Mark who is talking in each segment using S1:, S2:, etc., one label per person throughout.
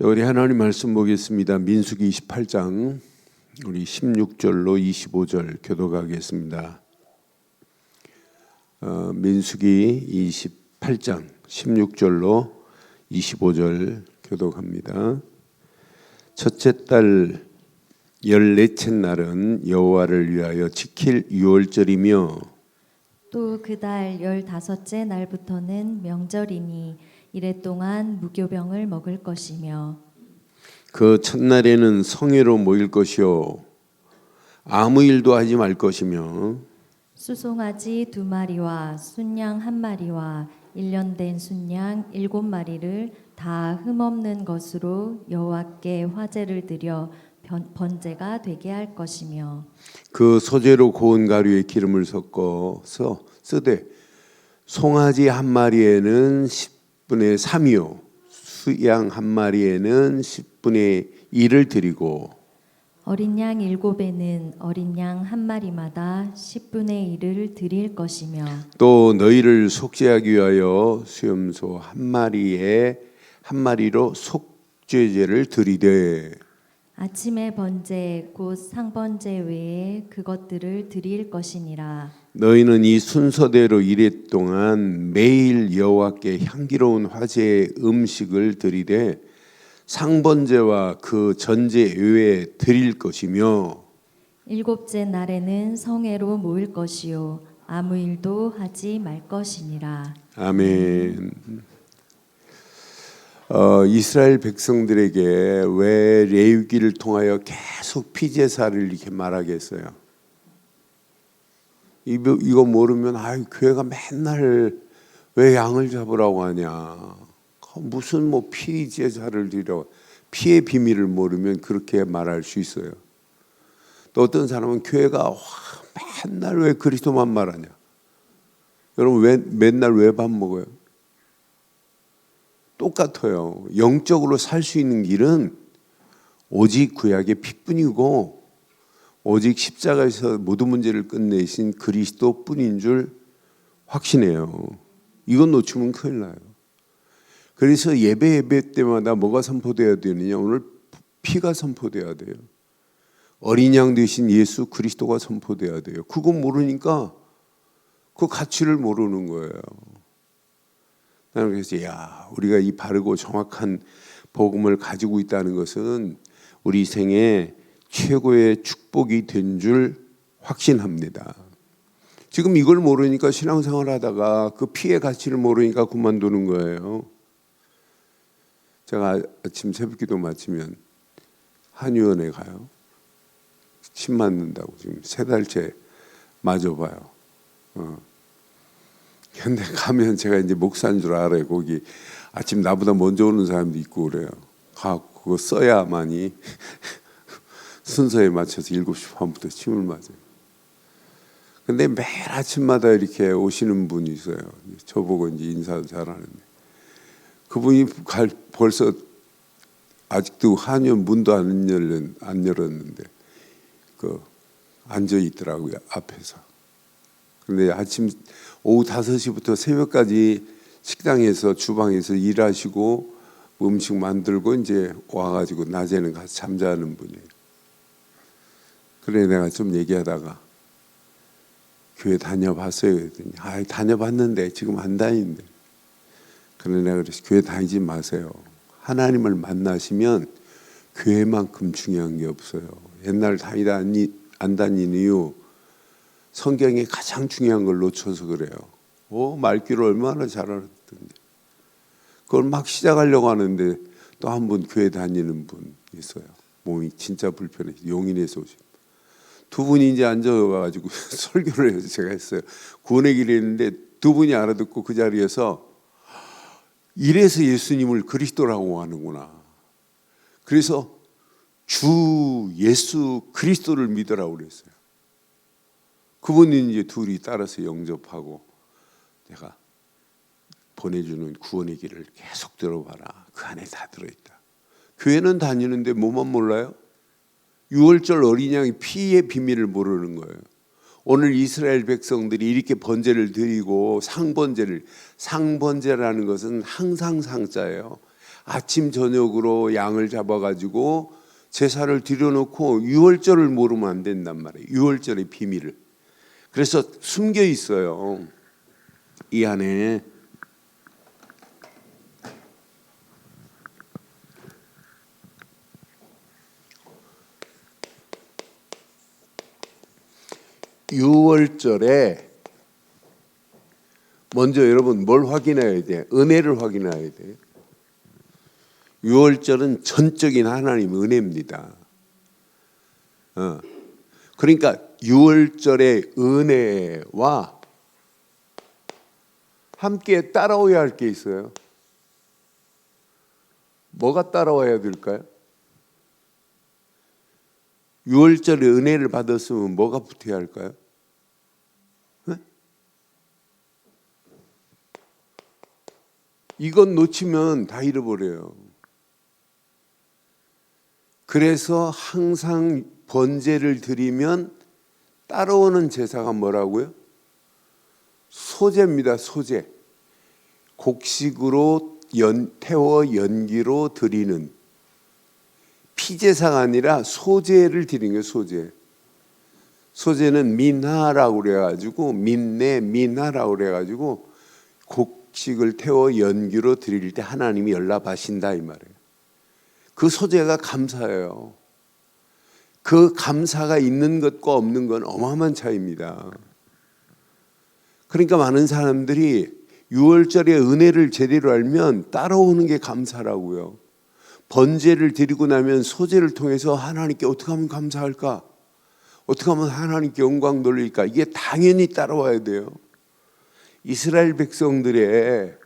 S1: 자, 우리 하나님 말씀 보겠습니다. 민수기 28장 우리 16절로 25절 교독하겠습니다. 민수기 28장 16절로 25절 교독합니다. 첫째 달 14째 날은 여호와를 위하여 지킬 유월절이며
S2: 또 그 달 15째 날부터는 명절이니 이래 동안 무교병을 먹을 것이며
S1: 그 첫날에는 성회로 모일 것이요 아무 일도 하지 말 것이며
S2: 수송아지 2마리와 순양 1마리와 1년 된 순양 7마리를 다 흠없는 것으로 여호와께 화제를 드려 번제가 되게 할 것이며
S1: 그 소재로 고운 가루에 기름을 섞어서 쓰되 송아지 1마리에는 10분의 3이요 수양 1마리에는 10분의 1을 드리고
S2: 어린 양 7에는 어린 양 1마리마다 10분의 1을 드릴 것이며
S1: 또 너희를 속죄하기 위하여 수염소 1마리로 속죄제를 드리되
S2: 아침의 번제 곧 상번제 외에 그것들을 드릴 것이니라.
S1: 너희는 이 순서대로 이래 동안 매일 여호와께 향기로운 화제의 음식을 드리되 상번제와 그 전제 외에 드릴 것이며
S2: 7째 날에는 성회로 모일 것이요 아무 일도 하지 말 것이니라.
S1: 아멘. 이스라엘 백성들에게 왜 레위기를 통하여 계속 피제사를 이렇게 말하겠어요? 이거 모르면 교회가 맨날 왜 양을 잡으라고 하냐? 무슨 피제사를 드려? 피의 비밀을 모르면 그렇게 말할 수 있어요. 또 어떤 사람은 교회가 맨날 왜 그리스도만 말하냐? 여러분 맨날 왜 밥 먹어요? 똑같아요. 영적으로 살 수 있는 길은 오직 구약의 피뿐이고 오직 십자가에서 모든 문제를 끝내신 그리스도뿐인 줄 확신해요. 이건 놓치면 큰일 나요. 그래서 예배 때마다 뭐가 선포되어야 되느냐? 오늘 피가 선포되어야 돼요. 어린 양 되신 예수 그리스도가 선포되어야 돼요. 그거 모르니까 그 가치를 모르는 거예요. 나는 그래서 우리가 이 바르고 정확한 복음을 가지고 있다는 것은 우리 생에 최고의 축복이 된 줄 확신합니다. 지금 이걸 모르니까 신앙생활 하다가 그 피의 가치를 모르니까 그만두는 거예요. 제가 아침 새벽기도 마치면 한의원에 가요. 침 맞는다고 지금 3달째 맞아봐요. 근데 가면 제가 이제 목사인 줄 알아요. 거기 아침 나보다 먼저 오는 사람도 있고 그래요. 그거 써야만이 순서에 맞춰서 7시 반부터 침을 맞아요. 근데 매일 아침마다 이렇게 오시는 분이 있어요. 저보고 이제 인사도 잘하는데 그분이 벌써 아직도 한의원 문도 안 열었는데 앉아 있더라고요 앞에서. 근데 오후 5시부터 새벽까지 식당에서 주방에서 일하시고 음식 만들고 이제 와가지고 낮에는 가서 잠자는 분이에요. 그래 내가 좀 얘기하다가 교회 다녀봤어요 그랬더니 다녀봤는데 지금 안 다니는데. 그래 내가 그래서 교회 다니지 마세요. 하나님을 만나시면 교회만큼 중요한 게 없어요. 옛날 다니다 안 다닌 이유 성경에 가장 중요한 걸 놓쳐서 그래요. 말귀를 얼마나 잘 알았던데. 그걸 막 시작하려고 하는데 또 한 분 교회 다니는 분 있어요. 몸이 진짜 불편해. 용인에서 오신 2분이 이제 앉아가지고 설교를 해서 제가 했어요. 구원의 길에 있는데 2분이 알아듣고 그 자리에서 이래서 예수님을 그리스도라고 하는구나. 그래서 주 예수 그리스도를 믿으라고 그랬어요. 그분이 이제 둘이 따라서 영접하고 내가 보내주는 구원의 길을 계속 들어봐라. 그 안에 다 들어있다. 교회는 다니는데 뭐만 몰라요? 6월절 어린 양의 피의 비밀을 모르는 거예요. 오늘 이스라엘 백성들이 이렇게 번제를 드리고 상번제라는 것은 항상 상자예요. 아침 저녁으로 양을 잡아가지고 제사를 드려놓고 유월절을 모르면 안 된단 말이에요. 유월절의 비밀을. 그래서 숨겨 있어요. 이 안에. 유월절에 먼저 여러분 뭘 확인해야 돼? 은혜를 확인해야 돼. 유월절은 전적인 하나님 은혜입니다. 그러니까 유월절의 은혜와 함께 따라와야 할 게 있어요. 뭐가 따라와야 될까요? 유월절의 은혜를 받았으면 뭐가 붙어야 할까요? 이건 놓치면 다 잃어버려요. 그래서 항상 번제를 드리면 따라오는 제사가 뭐라고요? 소제입니다. 소제. 곡식으로 태워 연기로 드리는 피제사가 아니라 소제를 드리는 거예요. 소제. 소제는 민하라고 그래가지고 민하라고 그래가지고 곡식을 태워 연기로 드릴 때 하나님이 연락하신다 이 말이에요. 그 소제가 감사예요. 그 감사가 있는 것과 없는 건 어마어마한 차이입니다. 그러니까 많은 사람들이 유월절의 은혜를 제대로 알면 따라오는 게 감사라고요. 번제를 드리고 나면 소제를 통해서 하나님께 어떻게 하면 감사할까? 어떻게 하면 하나님께 영광 돌릴까? 이게 당연히 따라와야 돼요. 이스라엘 백성들의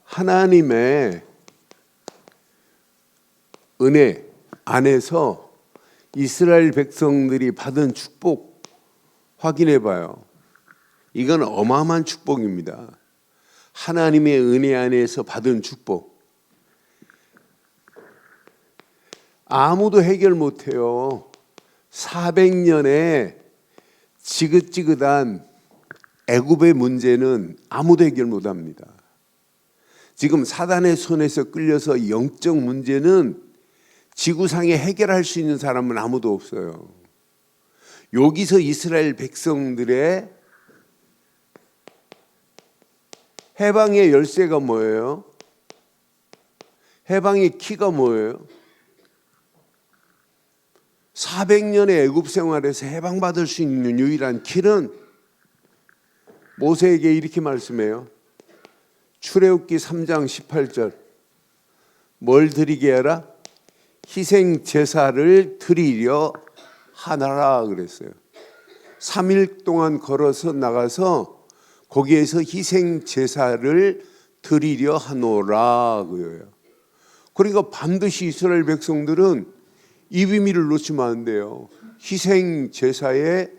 S1: 하나님의 은혜 안에서 이스라엘 백성들이 받은 축복 확인해 봐요. 이건 어마어마한 축복입니다. 하나님의 은혜 안에서 받은 축복. 아무도 해결 못해요. 400년의 지긋지긋한 애굽의 문제는 아무도 해결 못합니다. 지금 사단의 손에서 끌려서 영적 문제는 지구상에 해결할 수 있는 사람은 아무도 없어요. 여기서 이스라엘 백성들의 해방의 열쇠가 뭐예요? 해방의 키가 뭐예요? 400년의 애굽 생활에서 해방받을 수 있는 유일한 길은 모세에게 이렇게 말씀해요. 출애굽기 3장 18절. 뭘 드리게 하라? 희생 제사를 드리려 하나라 그랬어요. 3일 동안 걸어서 나가서 거기에서 희생 제사를 드리려 하노라 그거예요. 그러니까 반드시 이스라엘 백성들은 이 비밀을 놓치면 안 돼요. 희생 제사의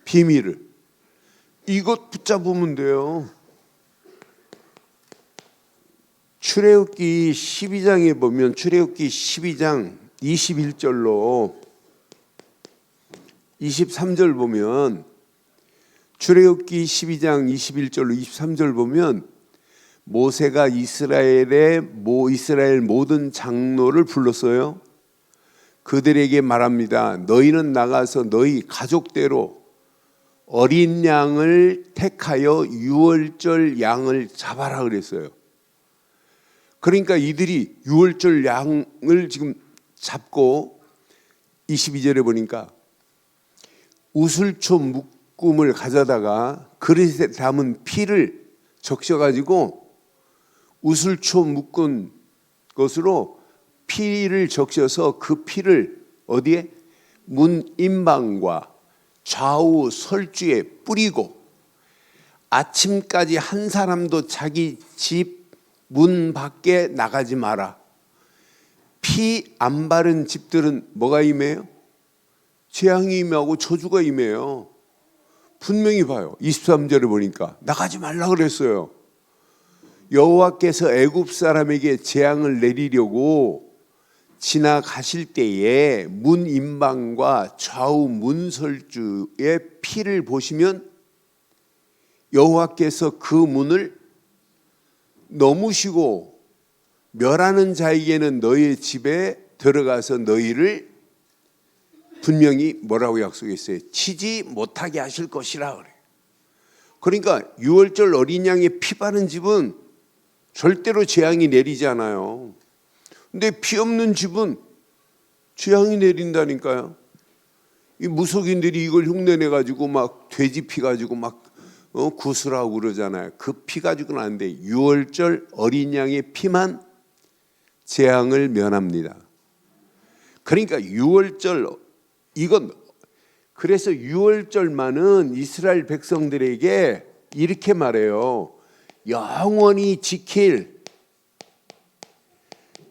S1: 비밀을 이것 붙잡으면 돼요. 출애굽기 12장에 보면 출애굽기 12장 21절로 23절 보면 출애굽기 12장 21절로 23절 보면 모세가 이스라엘 모든 장로를 불렀어요. 그들에게 말합니다. 너희는 나가서 너희 가족대로 어린 양을 택하여 유월절 양을 잡아라 그랬어요. 그러니까 이들이 유월절 양을 지금 잡고 22절에 보니까 우슬초 묶음을 가져다가 그릇에 담은 피를 적셔가지고 우슬초 묶은 것으로 피를 적셔서 그 피를 어디에? 문 임방과 좌우 설주에 뿌리고 아침까지 한 사람도 자기 집 문 밖에 나가지 마라. 피 안 바른 집들은 뭐가 임해요? 재앙이 임하고 저주가 임해요. 분명히 봐요. 23절에 보니까 나가지 말라 그랬어요. 여호와께서 애굽 사람에게 재앙을 내리려고 지나가실 때에 문 임방과 좌우 문설주의 피를 보시면 여호와께서 그 문을 넘으시고 멸하는 자에게는 너희의 집에 들어가서 너희를 분명히 뭐라고 약속했어요? 치지 못하게 하실 것이라 그래요. 그러니까 유월절 어린 양의 피 바른 집은 절대로 재앙이 내리지 않아요. 근데 피 없는 집은 재앙이 내린다니까요. 이 무속인들이 이걸 흉내내 가지고 막 돼지 피 가지고 막 구슬하고 그러잖아요. 그 피 가지고는 안 돼. 유월절 어린 양의 피만 재앙을 면합니다. 그러니까 유월절 이건 그래서 유월절만은 이스라엘 백성들에게 이렇게 말해요. 영원히 지킬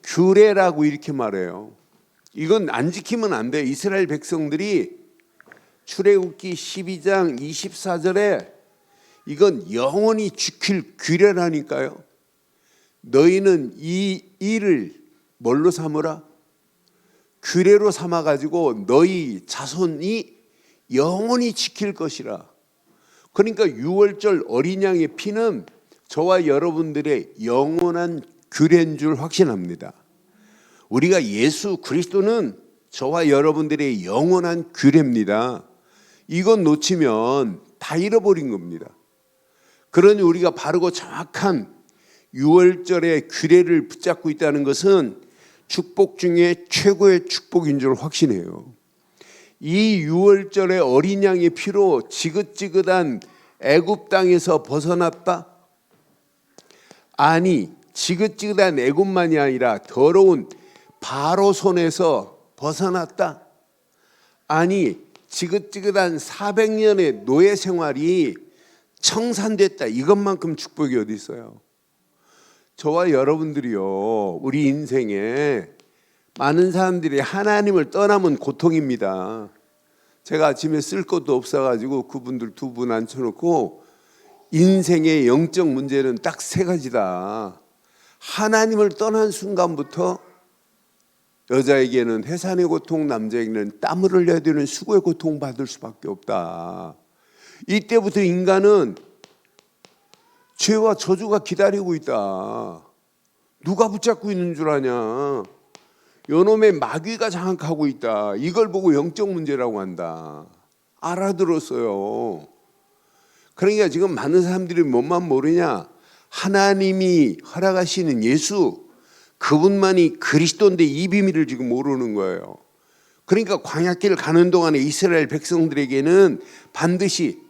S1: 규례라고 이렇게 말해요. 이건 안 지키면 안 돼. 이스라엘 백성들이 출애굽기 12장 24절에 이건 영원히 지킬 규례라니까요. 너희는 이 일을 뭘로 삼으라? 규례로 삼아가지고 너희 자손이 영원히 지킬 것이라. 그러니까 유월절 어린 양의 피는 저와 여러분들의 영원한 규례인 줄 확신합니다. 우리가 예수 그리스도는 저와 여러분들의 영원한 규례입니다. 이건 놓치면 다 잃어버린 겁니다. 그러니 우리가 바르고 정확한 유월절의 규례를 붙잡고 있다는 것은 축복 중에 최고의 축복인 줄 확신해요. 이 유월절의 어린 양의 피로 지긋지긋한 애굽 땅에서 벗어났다? 아니, 지긋지긋한 애굽만이 아니라 더러운 바로 손에서 벗어났다? 아니, 지긋지긋한 400년의 노예 생활이 청산됐다. 이것만큼 축복이 어디 있어요? 저와 여러분들이요, 우리 인생에 많은 사람들이 하나님을 떠나면 고통입니다. 제가 아침에 쓸 것도 없어가지고 그분들 두 분 앉혀놓고 인생의 영적 문제는 딱 세 가지다. 하나님을 떠난 순간부터 여자에게는 해산의 고통, 남자에게는 땀을 흘려야 되는 수고의 고통 받을 수밖에 없다. 이때부터 인간은 죄와 저주가 기다리고 있다. 누가 붙잡고 있는 줄 아냐? 요놈의 마귀가 장악하고 있다. 이걸 보고 영적 문제라고 한다. 알아들었어요. 그러니까 지금 많은 사람들이 뭔만 모르냐? 하나님이 허락하시는 예수, 그분만이 그리스도인데 이 비밀을 지금 모르는 거예요. 그러니까 광야길 가는 동안에 이스라엘 백성들에게는 반드시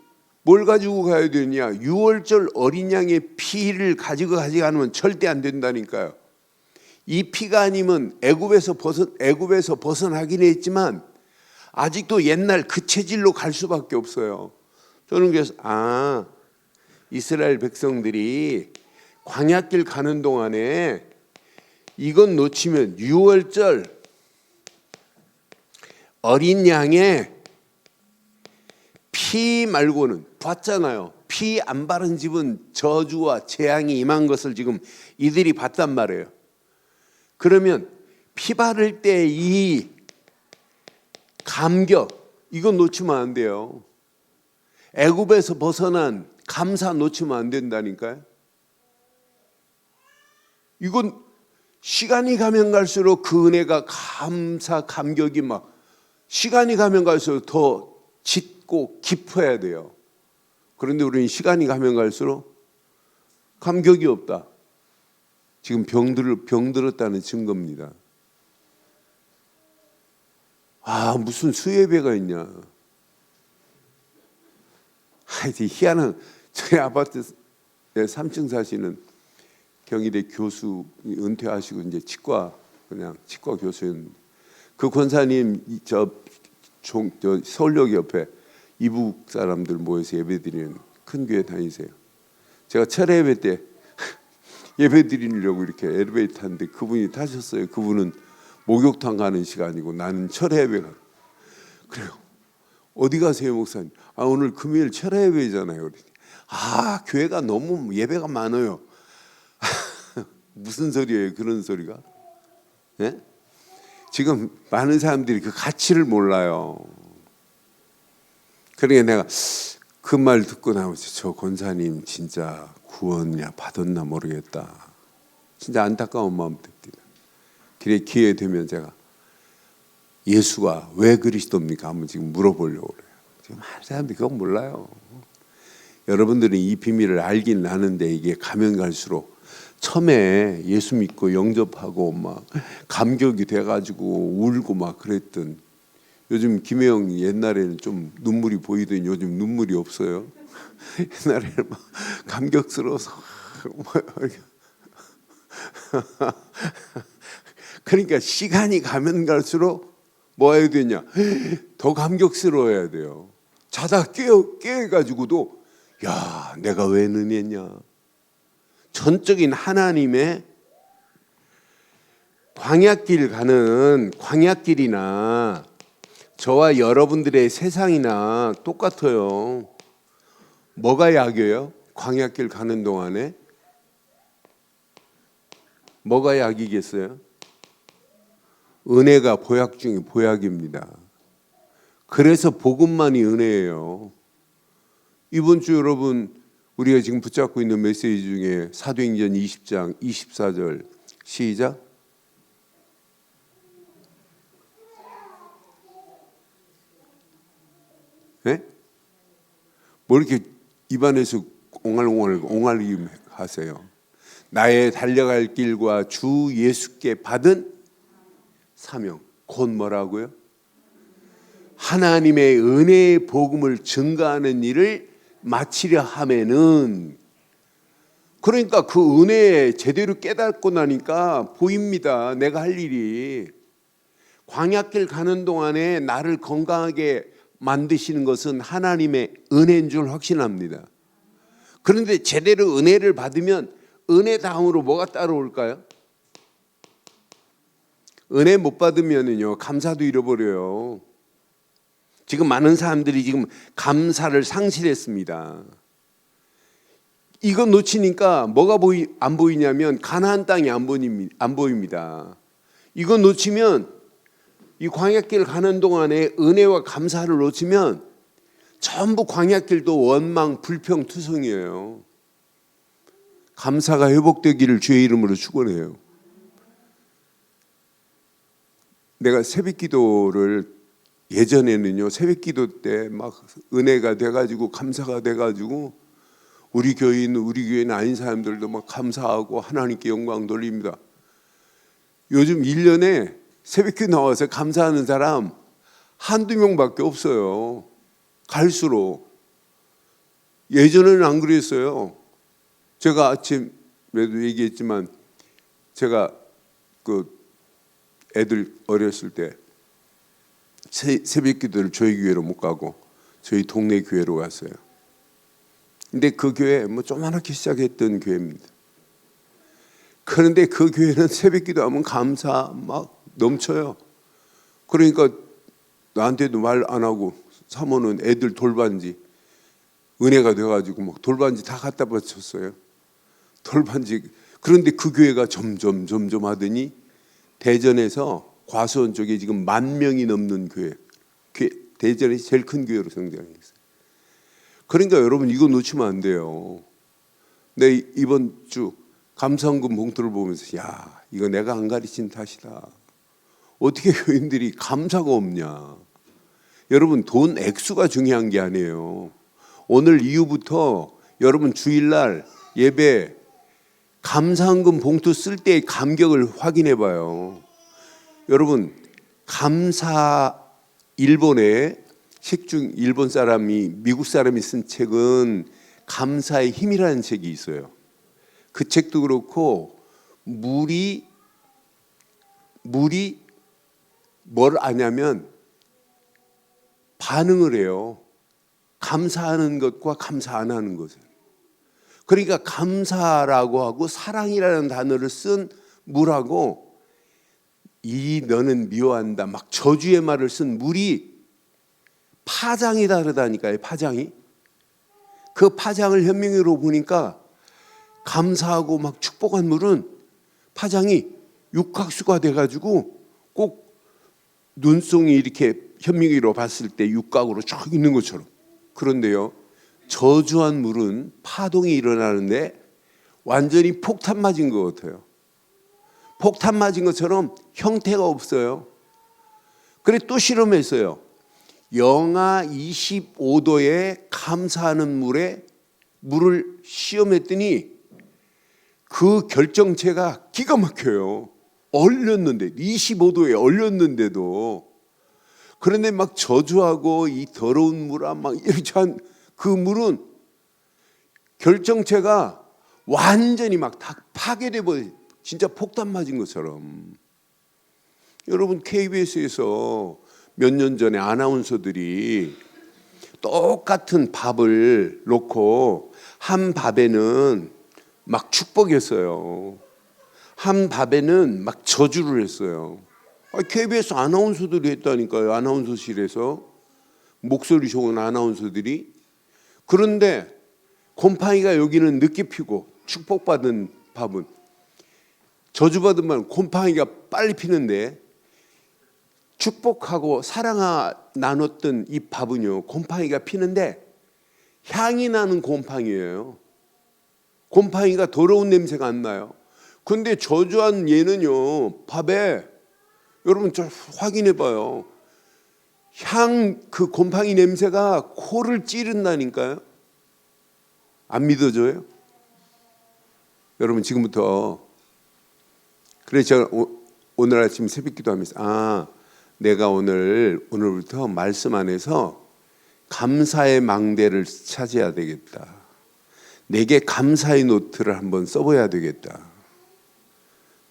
S1: 뭘 가지고 가야 되냐? 유월절 어린 양의 피를 가지고 가지 않으면 절대 안 된다니까요. 이 피가 아니면 애굽에서 벗어나긴 했지만 아직도 옛날 그 체질로 갈 수밖에 없어요. 저는 그래서 이스라엘 백성들이 광야길 가는 동안에 이건 놓치면 유월절 어린 양의 피 말고는 봤잖아요. 피 안 바른 집은 저주와 재앙이 임한 것을 지금 이들이 봤단 말이에요. 그러면 피 바를 때 이 감격 이건 놓치면 안 돼요. 애굽에서 벗어난 감사 놓치면 안 된다니까요. 이건 시간이 가면 갈수록 그 은혜가 감격이 막 시간이 가면 갈수록 더 짙고 깊어야 돼요. 그런데 우리는 시간이 가면 갈수록 감격이 없다. 지금 병들었다는 증거입니다. 무슨 수예배가 있냐. 하여튼 희한한 저희 아파트 3층 사시는 경희대 교수 은퇴하시고 이제 치과 교수였는데 그 권사님 저 서울역 옆에 이북 사람들 모여서 예배드리는 큰 교회 다니세요. 제가 철회 예배 때 예배 드리려고 이렇게 엘리베이터 탔는데 그분이 타셨어요. 그분은 목욕탕 가는 시간이고 나는 철회 예배 가. 그래요. 어디 가세요, 목사님? 오늘 금요일 철회 예배잖아요. 그러니 교회가 너무 예배가 많아요. 무슨 소리예요, 그런 소리가? 예? 지금 많은 사람들이 그 가치를 몰라요. 그러니까 내가 그 말 듣고 나머지 저 권사님 진짜 구원이야 받았나 모르겠다. 진짜 안타까운 마음 듭니다. 그래 기회 되면 제가 예수가 왜 그리스도입니까? 한번 지금 물어보려고 그래요. 지금 많은 사람들이 그건 몰라요. 여러분들은 이 비밀을 알긴 아는데 이게 가면 갈수록 처음에 예수 믿고 영접하고 막 감격이 돼가지고 울고 막 그랬던 요즘 김혜영 옛날에는 좀 눈물이 보이더니 요즘 눈물이 없어요. 옛날에는 막 감격스러워서 그러니까 시간이 가면 갈수록 뭐 해야 되냐 더 감격스러워야 돼요. 자다 깨어가지고도 야 내가 왜 은혜냐. 전적인 하나님의 광야길 가는 광야길이나 저와 여러분들의 세상이나 똑같아요. 뭐가 약이에요? 광야길 가는 동안에 뭐가 약이겠어요? 은혜가 보약 중에 보약입니다. 그래서 복음만이 은혜예요. 이번 주 여러분 우리가 지금 붙잡고 있는 메시지 중에 사도행전 20장 24절 시작. 네? 뭐 이렇게 입안에서 옹알옹알 하세요. 나의 달려갈 길과 주 예수께 받은 사명 곧 뭐라고요? 하나님의 은혜의 복음을 증거하는 일을 마치려 하면은 그러니까 그 은혜에 제대로 깨닫고 나니까 보입니다. 내가 할 일이 광야길 가는 동안에 나를 건강하게 만드시는 것은 하나님의 은혜인 줄 확신합니다. 그런데 제대로 은혜를 받으면 은혜 다음으로 뭐가 따라올까요? 은혜 못 받으면요 감사도 잃어버려요. 지금 많은 사람들이 지금 감사를 상실했습니다. 이거 놓치니까 뭐가 안 보이냐면 가나안 땅이 안 보입니다. 이거 놓치면 이 광야길 가는 동안에 은혜와 감사를 놓치면 전부 광야길도 원망 불평투성이에요. 감사가 회복되기를 주의 이름으로 축원해요. 내가 새벽기도를 예전에는요 새벽기도 때 막 은혜가 돼가지고 감사가 돼가지고 우리 교회는 아닌 사람들도 막 감사하고 하나님께 영광 돌립니다. 요즘 1년에 새벽기도 나와서 감사하는 사람 한두 명밖에 없어요. 갈수록. 예전에는 안 그랬어요. 제가 아침에도 얘기했지만 제가 그 애들 어렸을 때 새벽기도를 저희 교회로 못 가고 저희 동네 교회로 갔어요. 근데 그 교회 뭐 조그맣게 시작했던 교회입니다. 그런데 그 교회는 새벽기도 하면 감사 막 넘쳐요. 그러니까 나한테도 말 안 하고 사모는 애들 돌반지 은혜가 돼가지고 막 돌반지 다 갖다 바쳤어요. 돌반지. 그런데 그 교회가 점점 하더니 대전에서 과수원 쪽에 지금 10,000명이 넘는 교회 대전이 제일 큰 교회로 성장했어요. 그러니까 여러분 이거 놓치면 안 돼요. 내 이번 주 감사헌금 봉투를 보면서 야 이거 내가 안 가르친 탓이다. 어떻게 교인들이 감사가 없냐. 여러분 돈 액수가 중요한 게 아니에요. 오늘 이후부터 여러분 주일날 예배 감사헌금 봉투 쓸 때의 감격을 확인해 봐요. 여러분 감사 일본의 식중 일본 사람이 미국 사람이 쓴 책은 감사의 힘이라는 책이 있어요. 그 책도 그렇고 물이 뭘 아냐면 반응을 해요. 감사하는 것과 감사 안 하는 것을. 그러니까 감사라고 하고 사랑이라는 단어를 쓴 물하고 이 너는 미워한다 막 저주의 말을 쓴 물이 파장이 다르다니까요. 파장이. 그 파장을 현명으로 보니까 감사하고 막 축복한 물은 파장이 육각수가 돼가지고 꼭 눈송이 이렇게 현미기로 봤을 때 육각으로 쭉 있는 것처럼. 그런데요 저주한 물은 파동이 일어나는데 완전히 폭탄 맞은 것 같아요. 폭탄 맞은 것처럼 형태가 없어요. 그래 또 실험했어요. 영하 25도에 감사하는 물을 시험했더니 그 결정체가 기가 막혀요. 얼렸는데 25도에 얼렸는데도. 그런데 막 저주하고 이 더러운 물아 막 이렇게 한 그 물은 결정체가 완전히 막 다 파괴돼 버려. 진짜 폭탄 맞은 것처럼. 여러분 KBS에서 몇 년 전에 아나운서들이 똑같은 밥을 놓고 한 밥에는 막 축복했어요. 한 밥에는 막 저주를 했어요. KBS 아나운서들이 했다니까요. 아나운서실에서 목소리 좋은 아나운서들이. 그런데 곰팡이가 여기는 늦게 피고 축복받은 밥은, 저주받은 밥은 곰팡이가 빨리 피는데 축복하고 사랑 나눴던 이 밥은요 곰팡이가 피는데 향이 나는 곰팡이예요. 곰팡이가 더러운 냄새가 안 나요. 근데 저주한 얘는요 밥에, 여러분 좀 확인해 봐요. 그 곰팡이 냄새가 코를 찌른다니까요. 안 믿어져요? 여러분 지금부터, 그래서 제가 오늘 아침 새벽기도 하면서 내가 오늘부터 말씀 안에서 감사의 망대를 차지해야 되겠다. 내게 감사의 노트를 한번 써봐야 되겠다.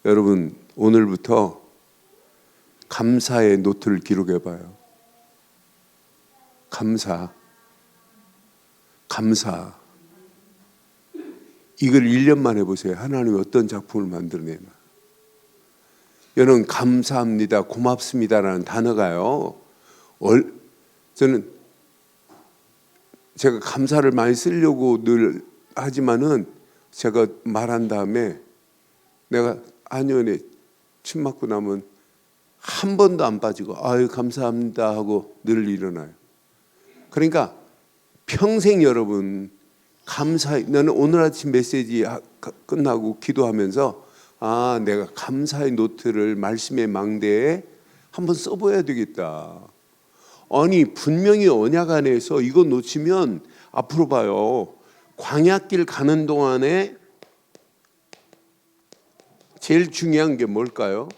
S1: 여러분 오늘부터 감사의 노트를 기록해봐요. 감사. 이걸 1년만 해보세요. 하나님이 어떤 작품을 만들어내나. 여러분 감사합니다, 고맙습니다라는 단어가요. 저는 제가 감사를 많이 쓰려고 늘 하지만은 제가 말한 다음에 내가 안연에 침 맞고 나면 한 번도 안 빠지고 아유 감사합니다 하고 늘 일어나요. 그러니까 평생 여러분 나는 오늘 아침 메시지 끝나고 기도하면서 내가 감사의 노트를 말씀의 망대에 한번 써봐야 되겠다. 아니 분명히 언약 안에서 이거 놓치면 앞으로 봐요. 광야길 가는 동안에 제일 중요한 게 뭘까요?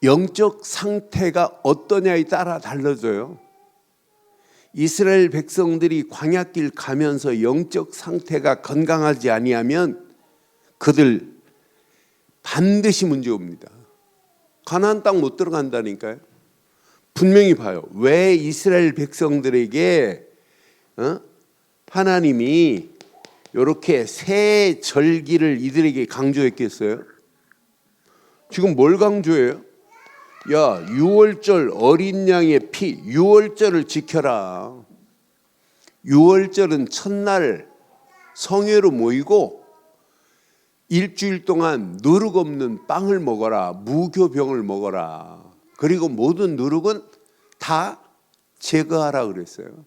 S1: 영적 상태가 어떠냐에 따라 달라져요. 이스라엘 백성들이 광야길 가면서 영적 상태가 건강하지 아니하면 그들 반드시 문제 옵니다. 가나안 땅 못 들어간다니까요. 분명히 봐요. 왜 이스라엘 백성들에게 하나님이 이렇게 새 절기를 이들에게 강조했겠어요? 지금 뭘 강조해요? 야, 6월절 어린 양의 피, 6월절을 지켜라. 6월절은 첫날 성회로 모이고 일주일 동안 누룩 없는 빵을 먹어라. 무교병을 먹어라. 그리고 모든 누룩은 다 제거하라 그랬어요.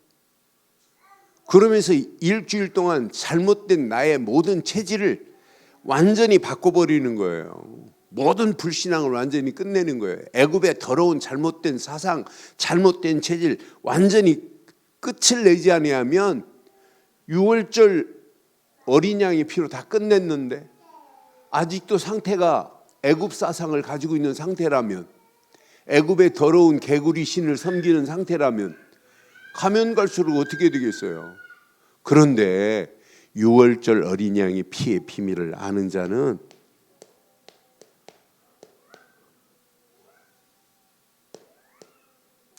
S1: 그러면서 일주일 동안 잘못된 나의 모든 체질을 완전히 바꿔버리는 거예요. 모든 불신앙을 완전히 끝내는 거예요. 애굽의 더러운 잘못된 사상, 잘못된 체질 완전히 끝을 내지 아니하면 6월절 어린 양의 피로 다 끝냈는데 아직도 상태가 애굽 사상을 가지고 있는 상태라면, 애굽의 더러운 개구리 신을 섬기는 상태라면 가면 갈수록 어떻게 되겠어요? 그런데 6월절 어린 양의 피의 비밀을 아는 자는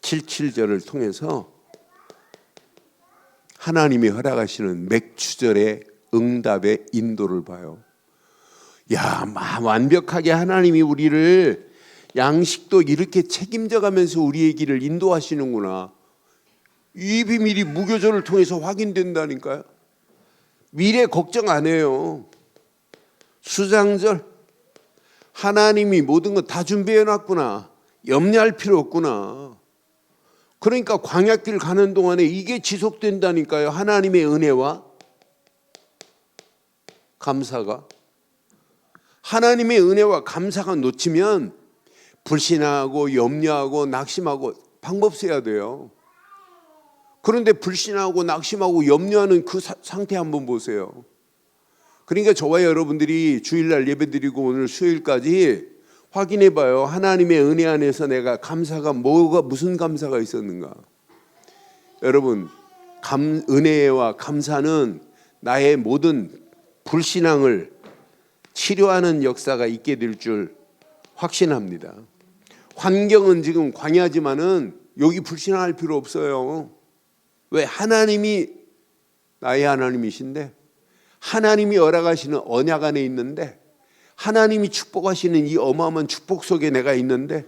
S1: 칠칠절을 통해서 하나님이 허락하시는 맥추절의 응답의 인도를 봐요. 야, 완벽하게 하나님이 우리를 양식도 이렇게 책임져 가면서 우리의 길을 인도하시는구나. 이 비밀이 무교절을 통해서 확인된다니까요. 미래 걱정 안 해요. 수장절 하나님이 모든 거 다 준비해 놨구나. 염려할 필요 없구나. 그러니까 광야길 가는 동안에 이게 지속된다니까요. 하나님의 은혜와 감사가. 하나님의 은혜와 감사가 놓치면 불신하고 염려하고 낙심하고 방법 써야 돼요. 그런데 불신하고 낙심하고 염려하는 그 상태 한번 보세요. 그러니까 저와 여러분들이 주일날 예배드리고 오늘 수요일까지 확인해 봐요. 하나님의 은혜 안에서 내가 감사가 무슨 감사가 있었는가. 여러분, 은혜와 감사는 나의 모든 불신앙을 치료하는 역사가 있게 될 줄 확신합니다. 환경은 지금 광야지만은 여기 불신할 필요 없어요. 왜? 하나님이 나의 하나님이신데, 하나님이 허락하시는 언약 안에 있는데, 하나님이 축복하시는 이 어마어마한 축복 속에 내가 있는데,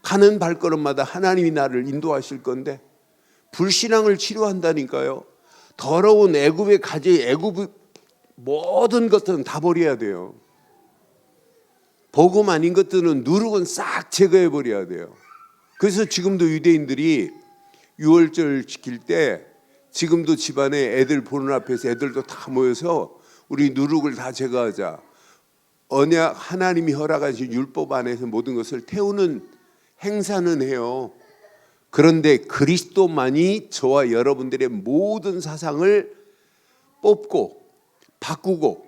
S1: 가는 발걸음마다 하나님이 나를 인도하실 건데, 불신앙을 치료한다니까요. 더러운 애굽의 가지, 애굽의 모든 것들은 다 버려야 돼요. 복음 아닌 것들은 누룩은 싹 제거해 버려야 돼요. 그래서 지금도 유대인들이 유월절 지킬 때 지금도 집안에 애들 보는 앞에서 애들도 다 모여서 우리 누룩을 다 제거하자. 언약 하나님이 허락하신 율법 안에서 모든 것을 태우는 행사는 해요. 그런데 그리스도만이 저와 여러분들의 모든 사상을 뽑고 바꾸고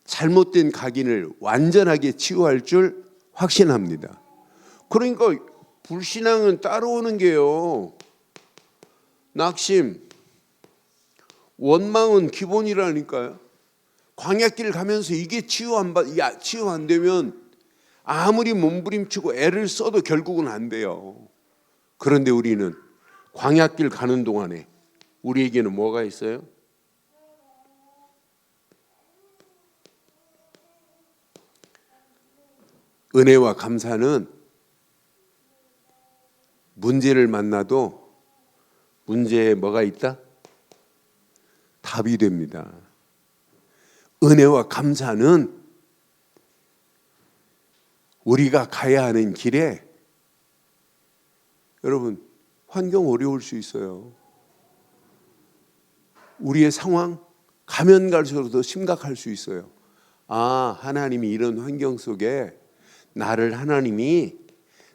S1: 잘못된 각인을 완전하게 치유할 줄 확신합니다. 그러니까 불신앙은 따라오는 게요. 낙심, 원망은 기본이라니까요. 광야길 가면서 이게 치유 안 되면 아무리 몸부림치고 애를 써도 결국은 안 돼요. 그런데 우리는 광야길 가는 동안에 우리에게는 뭐가 있어요? 은혜와 감사는 문제를 만나도 문제에 뭐가 있다? 답이 됩니다. 은혜와 감사는 우리가 가야 하는 길에, 여러분, 환경 어려울 수 있어요. 우리의 상황 가면 갈수록 더 심각할 수 있어요. 아, 하나님이 이런 환경 속에 하나님이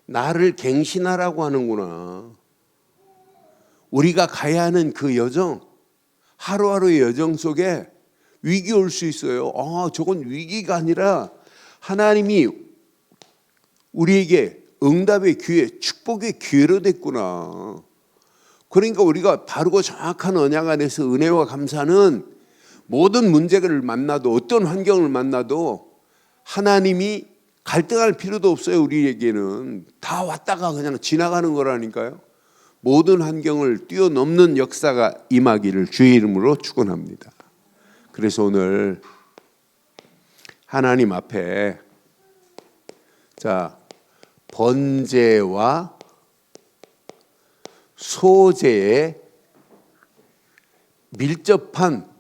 S1: 나를 갱신하라고 하는구나. 우리가 가야 하는 그 여정, 하루하루의 여정 속에 위기 올 수 있어요. 아, 저건 위기가 아니라 하나님이 우리에게 응답의 기회, 축복의 기회로 됐구나. 그러니까 우리가 바르고 정확한 언약 안에서 은혜와 감사는 모든 문제를 만나도, 어떤 환경을 만나도 하나님이 갈등할 필요도 없어요. 우리에게는 다 왔다가 그냥 지나가는 거라니까요. 모든 환경을 뛰어넘는 역사가 임하기를 주의 이름으로 축원합니다. 그래서 오늘 하나님 앞에 번제와 소제의 밀접한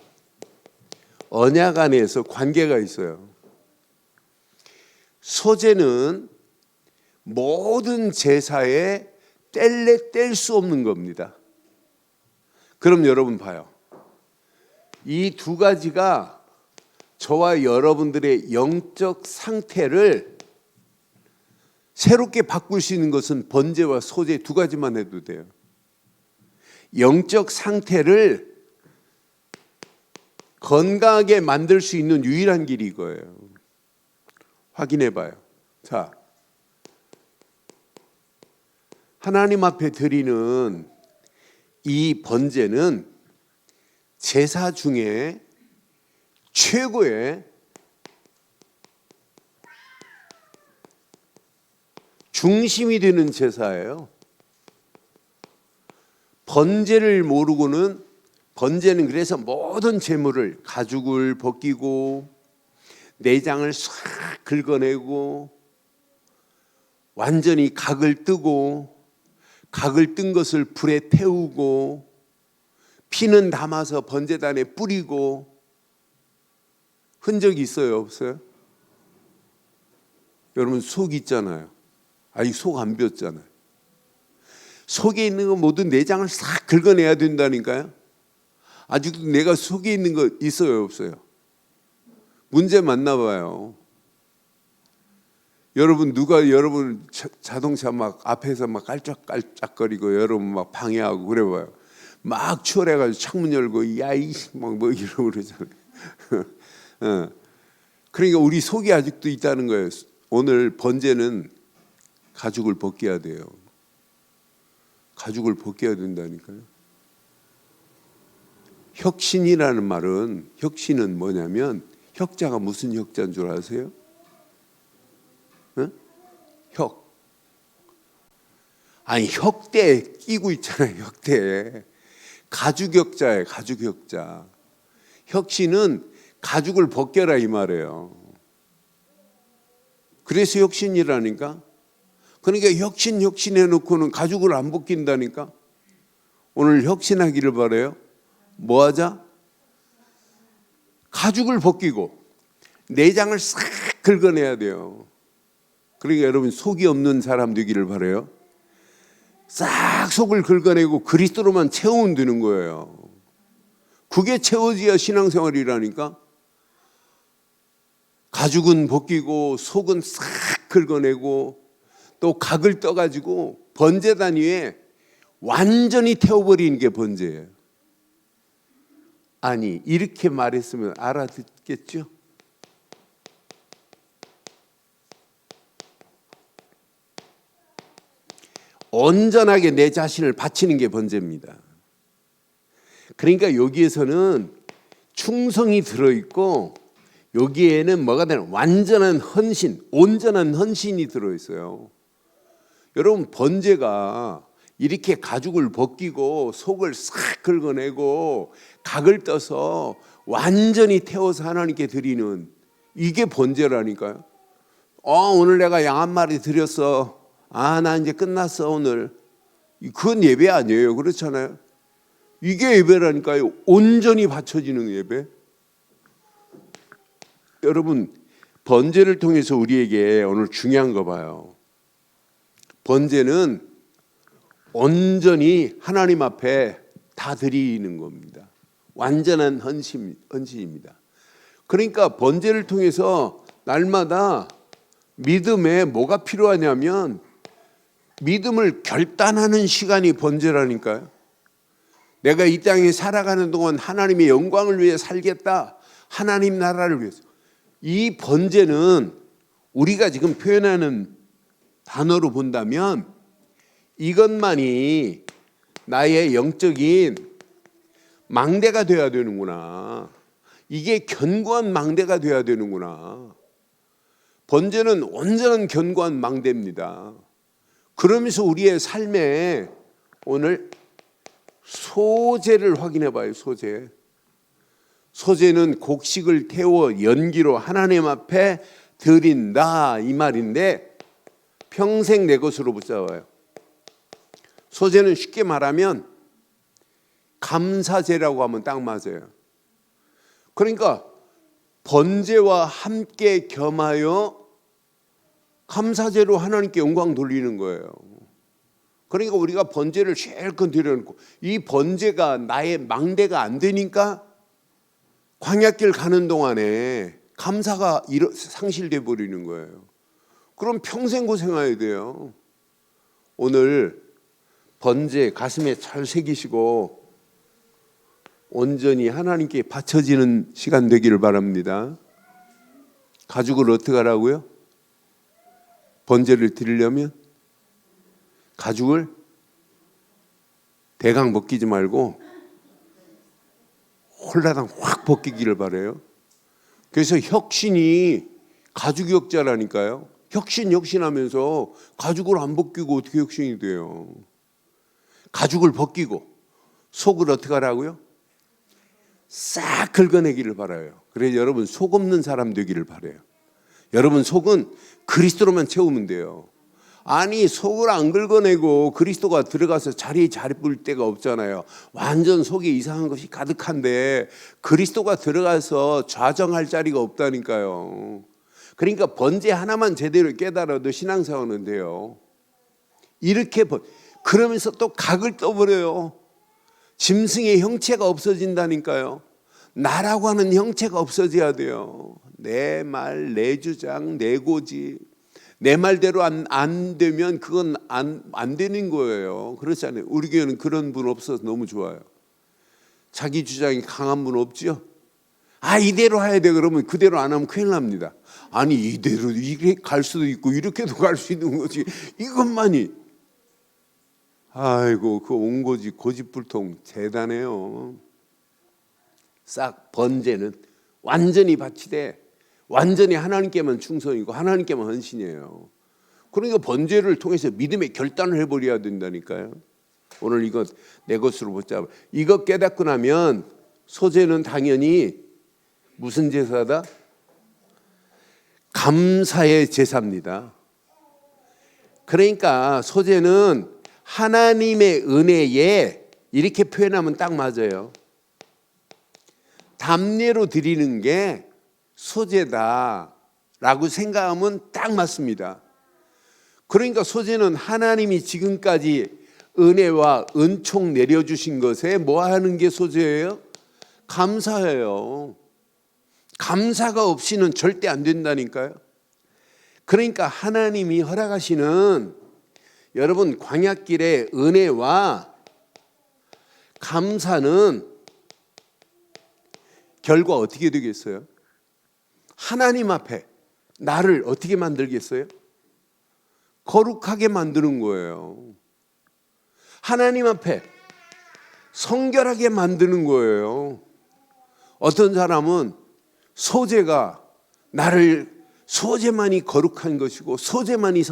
S1: 언약 안에서 관계가 있어요. 소제는 모든 제사에 뗄 수 없는 겁니다. 그럼 여러분 봐요. 이 두 가지가 저와 여러분들의 영적 상태를 새롭게 바꿀 수 있는 것은 번제와 소제 두 가지만 해도 돼요. 영적 상태를 건강하게 만들 수 있는 유일한 길이 이거예요. 확인해 봐요. 자, 하나님 앞에 드리는 이 번제는 제사 중에 최고의 중심이 되는 제사예요. 번제를 모르고는, 번제는 그래서 모든 제물을, 가죽을 벗기고 내장을 싹 긁어내고 완전히 각을 뜨고, 각을 뜬 것을 불에 태우고 피는 담아서 번제단에 뿌리고, 흔적이 있어요, 없어요? 여러분 속 있잖아요. 아직 속 안 비었잖아요. 속에 있는 거 모두 내장을 싹 긁어내야 된다니까요. 아직도 내가 속에 있는 거 있어요, 없어요? 문제 맞나 봐요. 여러분 누가 여러분 자동차 막 앞에서 막 깔짝깔짝거리고 여러분 막 방해하고 그래봐요. 막 추월해가지고 창문 열고 야이 막 뭐 이러고 그러잖아요. 그러니까 우리 속이 아직도 있다는 거예요. 오늘 번제는 가죽을 벗겨야 돼요. 가죽을 벗겨야 된다니까요. 혁신이라는 말은, 혁신은 뭐냐면, 혁자가 무슨 혁자인 줄 아세요? 혁. 아니 혁대에 끼고 있잖아요. 혁대에. 가죽혁자예요. 가죽혁자. 혁신은 가죽을 벗겨라 이 말이에요. 그래서 혁신이라니까. 그러니까 혁신 해놓고는 가죽을 안 벗긴다니까. 오늘 혁신하기를 바라요. 뭐 하자? 가죽을 벗기고 내장을 싹 긁어내야 돼요. 그러니까 여러분 속이 없는 사람 되기를 바라요. 싹 속을 긁어내고 그리스도로만 채우면 되는 거예요. 그게 채워져야 신앙생활이라니까. 가죽은 벗기고 속은 싹 긁어내고 또 각을 떠가지고 번제단 위에 완전히 태워버리는 게 번제예요. 아니 이렇게 말했으면 알아듣겠죠? 온전하게 내 자신을 바치는 게 번제입니다. 그러니까 여기에서는 충성이 들어있고 여기에는 뭐가 되는 완전한 헌신, 온전한 헌신이 들어있어요. 여러분 번제가 이렇게 가죽을 벗기고 속을 싹 긁어내고 각을 떠서 완전히 태워서 하나님께 드리는 이게 번제라니까요. 오늘 내가 양 한 마리 드렸어. 나 이제 끝났어 오늘. 그건 예배 아니에요. 그렇잖아요. 이게 예배라니까요. 온전히 바쳐지는 예배. 여러분 번제를 통해서 우리에게 오늘 중요한 거 봐요. 번제는 온전히 하나님 앞에 다 드리는 겁니다. 완전한 헌신입니다. 그러니까 번제를 통해서 날마다 믿음에 뭐가 필요하냐면 믿음을 결단하는 시간이 번제라니까요. 내가 이 땅에 살아가는 동안 하나님의 영광을 위해 살겠다. 하나님 나라를 위해서. 이 번제는 우리가 지금 표현하는 단어로 본다면 이것만이 나의 영적인 망대가 되어야 되는구나. 이게 견고한 망대가 되어야 되는구나. 번제는 온전한 견고한 망대입니다. 그러면서 우리의 삶에 오늘 소제를 확인해 봐요. 소제. 소제는 곡식을 태워 연기로 하나님 앞에 드린다 이 말인데 평생 내 것으로 붙잡아요. 소제는 쉽게 말하면 감사제라고 하면 딱 맞아요. 그러니까 번제와 함께 겸하여 감사제로 하나님께 영광 돌리는 거예요. 그러니까 우리가 번제를 실컷 드려놓고 이 번제가 나의 망대가 안 되니까 광야길 가는 동안에 감사가 상실돼 버리는 거예요. 그럼 평생 고생해야 돼요. 오늘 번제 가슴에 잘 새기시고 온전히 하나님께 바쳐지는 시간 되기를 바랍니다. 가죽을 어떻게 하라고요? 번제를 드리려면 가죽을 대강 벗기지 말고 홀라당 확 벗기기를 바라요. 그래서 혁신이 가죽혁자라니까요. 혁신하면서 가죽을 안 벗기고 어떻게 혁신이 돼요? 가죽을 벗기고 속을 어떻게 하라고요? 싹 긁어내기를 바라요. 그래서 여러분 속 없는 사람 되기를 바라요. 여러분 속은 그리스도로만 채우면 돼요. 아니 속을 안 긁어내고 그리스도가 들어가서 자리에 뿌릴 데가 없잖아요. 완전 속에 이상한 것이 가득한데 그리스도가 들어가서 좌정할 자리가 없다니까요. 그러니까 번제 하나만 제대로 깨달아도 신앙생활은 돼요. 이렇게 그러면서 또 각을 떠버려요. 짐승의 형체가 없어진다니까요. 나라고 하는 형체가 없어져야 돼요. 내 말, 내 주장, 내 고집, 내 말대로 안 되면 그건 안 되는 거예요. 그렇잖아요. 우리 교회는 그런 분 없어서 너무 좋아요. 자기 주장이 강한 분 없죠? 이대로 해야 돼. 그러면 그대로 안 하면 큰일 납니다. 아니 이대로 이렇게 갈 수도 있고 이렇게도 갈 수 있는 거지. 이것만이. 아이고 그 온고집 고집불통 대단해요. 싹 번제는 완전히 바치되 완전히 하나님께만 충성이고 하나님께만 헌신이에요. 그러니까 번제를 통해서 믿음의 결단을 해버려야 된다니까요. 오늘 이거 내 것으로 붙잡아. 이거 깨닫고 나면 소제는 당연히 무슨 제사다? 감사의 제사입니다. 그러니까 소제는 하나님의 은혜에 이렇게 표현하면 딱 맞아요. 담례로 드리는 게 소제다라고 생각하면 딱 맞습니다. 그러니까 소제는 하나님이 지금까지 은혜와 은총 내려주신 것에 뭐 하는 게 소제예요? 감사해요. 감사가 없이는 절대 안 된다니까요. 그러니까 하나님이 허락하시는 여러분 광야길의 은혜와 감사는 결과 어떻게 되겠어요? 하나님 앞에 나를 어떻게 만들겠어요? 거룩하게 만드는 거예요. 하나님 앞에 성결하게 만드는 거예요. 어떤 사람은 소제가 나를 소제만이 거룩한 것이고 소제만이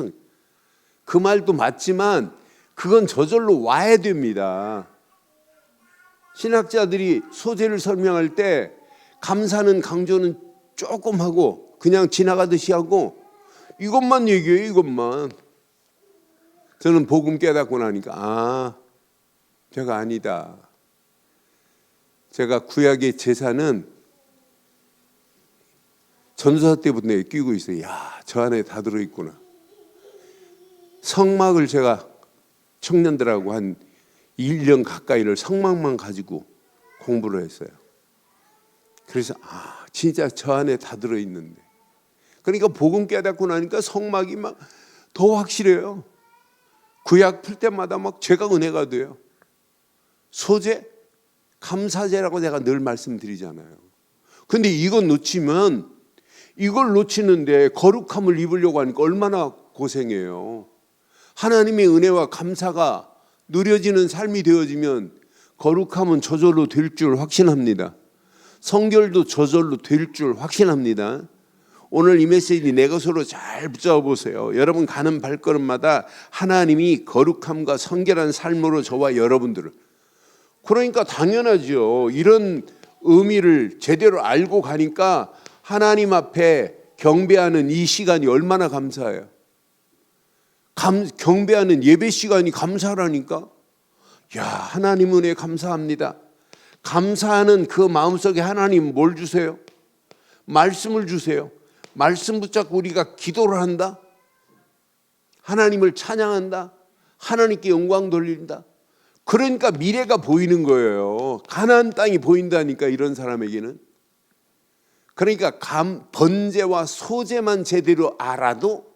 S1: 그 말도 맞지만 그건 저절로 와야 됩니다. 신학자들이 소제를 설명할 때 감사는 강조는 조금 하고 그냥 지나가듯이 하고 이것만 얘기해요. 이것만. 저는 복음 깨닫고 나니까 제가 아니다. 제가 구약의 제사는 전도사 때부터 끼고 있어요. 저 안에 다 들어있구나. 성막을 제가 청년들하고 한 1년 가까이를 성막만 가지고 공부를 했어요. 그래서 진짜 저 안에 다 들어있는데. 그러니까 복음 깨닫고 나니까 성막이 막 더 확실해요. 구약 풀 때마다 막 죄가 은혜가 돼요. 소제, 감사제라고 제가 늘 말씀드리잖아요. 근데 이걸 놓치는데 거룩함을 입으려고 하니까 얼마나 고생해요. 하나님의 은혜와 감사가 누려지는 삶이 되어지면 거룩함은 저절로 될 줄 확신합니다. 성결도 저절로 될 줄 확신합니다. 오늘 이 메시지 내 것으로 잘 붙잡아 보세요. 여러분 가는 발걸음마다 하나님이 거룩함과 성결한 삶으로 저와 여러분들을, 그러니까 당연하죠. 이런 의미를 제대로 알고 가니까 하나님 앞에 경배하는 이 시간이 얼마나 감사해요. 경배하는 예배 시간이 감사라니까. 하나님 은혜 감사합니다. 감사하는 그 마음속에 하나님 뭘 주세요? 말씀을 주세요. 말씀 붙잡고 우리가 기도를 한다. 하나님을 찬양한다. 하나님께 영광 돌린다. 그러니까 미래가 보이는 거예요. 가나안 땅이 보인다니까 이런 사람에게는. 그러니까 번제와 소제만 제대로 알아도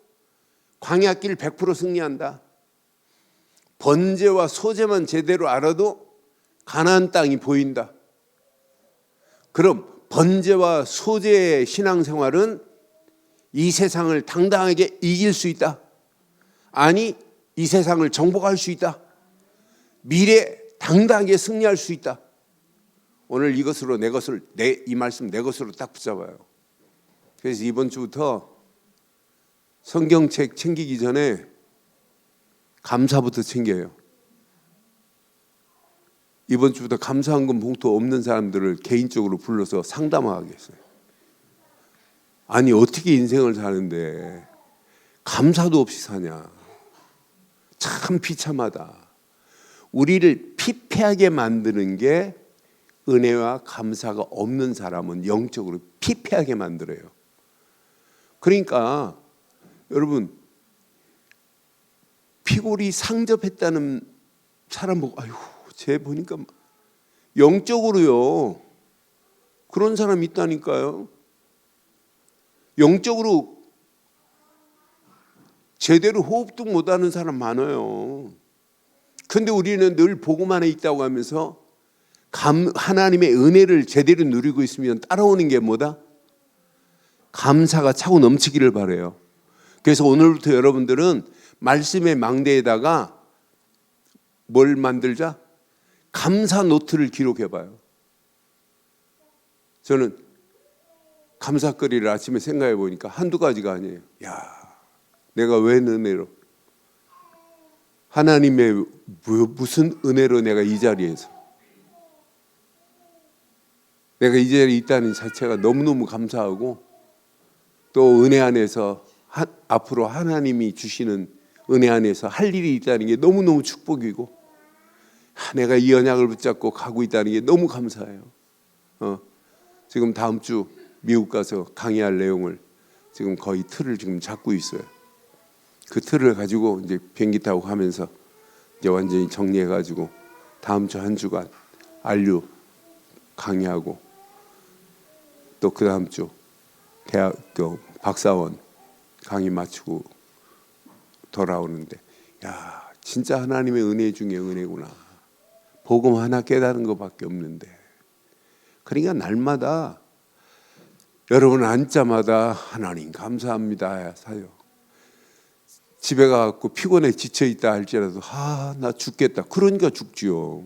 S1: 광야길 100% 승리한다. 번제와 소제만 제대로 알아도 가나안 땅이 보인다. 그럼 번제와 소제의 신앙생활은 이 세상을 당당하게 이길 수 있다. 아니, 이 세상을 정복할 수 있다. 미래 당당하게 승리할 수 있다. 오늘 이것으로 이 말씀 내 것으로 딱 붙잡아요. 그래서 이번 주부터 성경책 챙기기 전에 감사부터 챙겨요. 이번 주부터 감사헌금 봉투 없는 사람들을 개인적으로 불러서 상담하겠어요. 아니 어떻게 인생을 사는데 감사도 없이 사냐. 참 비참하다. 우리를 피폐하게 만드는 게 은혜와 감사가 없는 사람은 영적으로 피폐하게 만들어요. 그러니까 여러분 피골이 상접했다는 사람 보고 아유, 쟤 보니까 영적으로요. 그런 사람이 있다니까요. 영적으로 제대로 호흡도 못하는 사람 많아요. 근데 우리는 늘 복음 안에 있다고 하면서 하나님의 은혜를 제대로 누리고 있으면 따라오는 게 뭐다? 감사가 차고 넘치기를 바라요. 그래서 오늘부터 여러분들은 말씀의 망대에다가 뭘 만들자? 감사 노트를 기록해 봐요. 저는 감사거리를 아침에 생각해 보니까 한두 가지가 아니에요. 야, 내가 웬 은혜로, 하나님의 무슨 은혜로 내가 이 자리에서, 내가 이 자리에 있다는 자체가 너무너무 감사하고, 또 은혜 안에서 앞으로 하나님이 주시는 은혜 안에서 할 일이 있다는 게 너무너무 축복이고, 내가 이 언약을 붙잡고 가고 있다는 게 너무 감사해요. 지금 다음 주 미국 가서 강의할 내용을 지금 거의 틀을 지금 잡고 있어요. 그 틀을 가지고 이제 비행기 타고 가면서 이제 완전히 정리해가지고 다음 주 한 주간 안류 강의하고, 또 그 다음 주 대학교 박사원 강의 마치고 돌아오는데, 야, 진짜 하나님의 은혜 중에 은혜구나. 복음 하나 깨달은 것밖에 없는데. 그러니까 날마다 여러분 앉자마다 하나님 감사합니다 사요. 집에 가서 피곤해 지쳐 있다 할지라도 나 죽겠다. 그러니까 죽지요.